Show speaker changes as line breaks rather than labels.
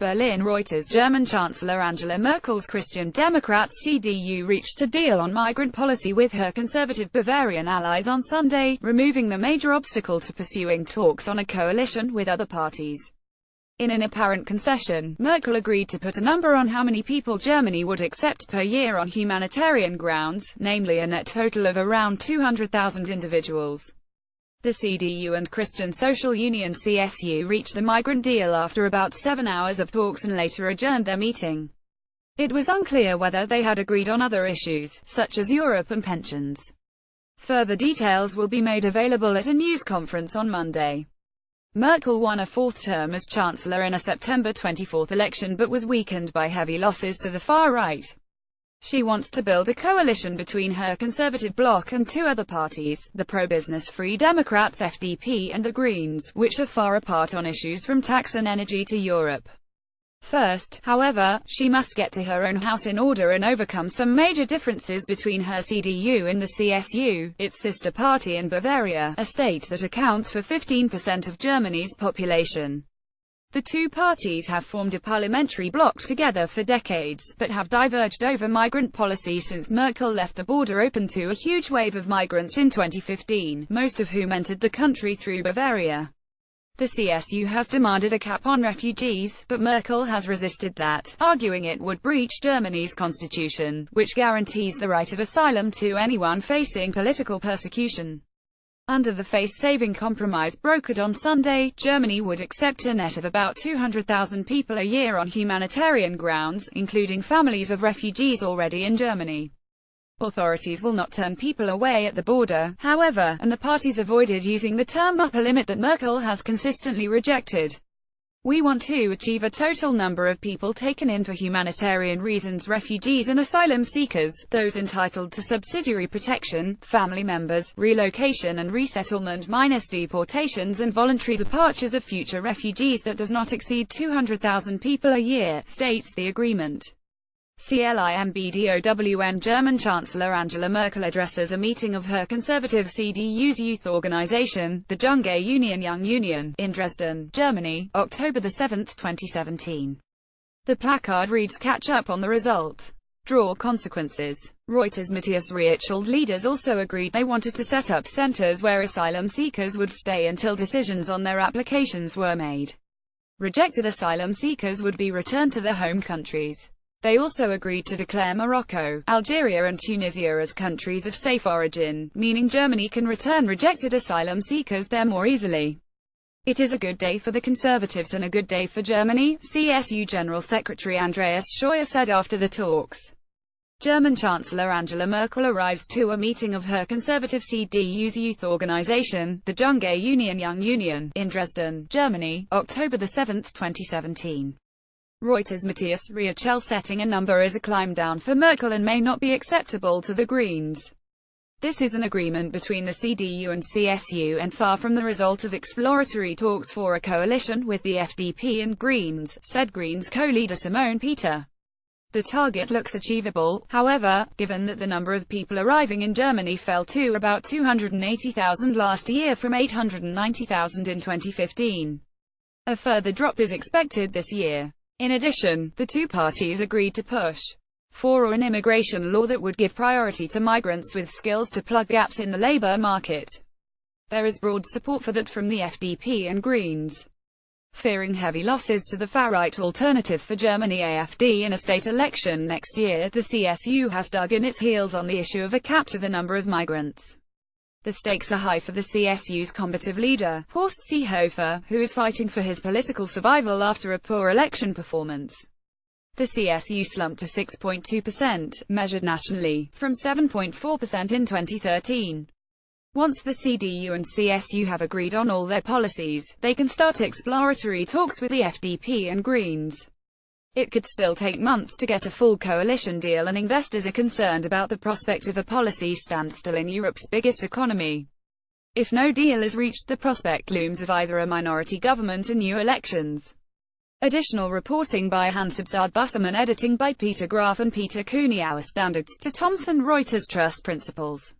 Berlin. Reuters. German Chancellor Angela Merkel's Christian Democrat CDU reached a deal on migrant policy with her conservative Bavarian allies on Sunday, removing the major obstacle to pursuing talks on a coalition with other parties. In an apparent concession, Merkel agreed to put a number on how many people Germany would accept per year on humanitarian grounds, namely a net total of around 200,000 individuals. The CDU and Christian Social Union CSU reached the migrant deal after about 7 hours of talks and later adjourned their meeting. It was unclear whether they had agreed on other issues, such as Europe and pensions. Further details will be made available at a news conference on Monday. Merkel won a fourth term as Chancellor in a September 24 election but was weakened by heavy losses to the far right. She wants to build a coalition between her conservative bloc and two other parties, the pro-business Free Democrats FDP and the Greens, which are far apart on issues from tax and energy to Europe. First, however, she must get to her own house in order and overcome some major differences between her CDU and the CSU, its sister party in Bavaria, a state that accounts for 15% of Germany's population. The two parties have formed a parliamentary bloc together for decades, but have diverged over migrant policy since Merkel left the border open to a huge wave of migrants in 2015, most of whom entered the country through Bavaria. The CSU has demanded a cap on refugees, but Merkel has resisted that, arguing it would breach Germany's constitution, which guarantees the right of asylum to anyone facing political persecution. Under the face-saving compromise brokered on Sunday, Germany would accept a net of about 200,000 people a year on humanitarian grounds, including families of refugees already in Germany. Authorities will not turn people away at the border, however, and the parties avoided using the term upper limit that Merkel has consistently rejected. We want to achieve a total number of people taken in for humanitarian reasons: refugees and asylum seekers, those entitled to subsidiary protection, family members, relocation and resettlement minus deportations and voluntary departures of future refugees that does not exceed 200,000 people a year, states the agreement. COMMENT. German Chancellor Angela Merkel addresses a meeting of her conservative CDU's youth organization, the Junge Union Young Union, in Dresden, Germany, October 7, 2017. The placard reads, "Catch up on the result. Draw consequences." Reuters. Matthias Reichelt. Leaders also agreed they wanted to set up centers where asylum seekers would stay until decisions on their applications were made. Rejected asylum seekers would be returned to their home countries. They also agreed to declare Morocco, Algeria and Tunisia as countries of safe origin, meaning Germany can return rejected asylum seekers there more easily. "It is a good day for the Conservatives and a good day for Germany," CSU General Secretary Andreas Scheuer said after the talks. German Chancellor Angela Merkel arrives to a meeting of her conservative CDU's youth organization, the Junge Union Young Union, in Dresden, Germany, October 7, 2017. Reuters. Matthias Reichelt. Setting a number is a climb down for Merkel and may not be acceptable to the Greens. This is an agreement between the CDU and CSU and far from the result of exploratory talks for a coalition with the FDP and Greens, said Greens co-leader Simone Peter. The target looks achievable, however, given that the number of people arriving in Germany fell to about 280,000 last year from 890,000 in 2015. A further drop is expected this year. In addition, the two parties agreed to push for an immigration law that would give priority to migrants with skills to plug gaps in the labor market. There is broad support for that from the FDP and Greens. Fearing heavy losses to the far-right Alternative for Germany AfD in a state election next year, the CSU has dug in its heels on the issue of a cap to the number of migrants. The stakes are high for the CSU's combative leader, Horst Seehofer, who is fighting for his political survival after a poor election performance. The CSU slumped to 6.2%, measured nationally, from 7.4% in 2013. Once the CDU and CSU have agreed on all their policies, they can start exploratory talks with the FDP and Greens. It could still take months to get a full coalition deal, and investors are concerned about the prospect of a policy standstill in Europe's biggest economy. If no deal is reached, the prospect looms of either a minority government and new elections. Additional reporting by Hansabzad Busserman, editing by Peter Graf and Peter Kuniauer. Standards to Thomson Reuters Trust Principles.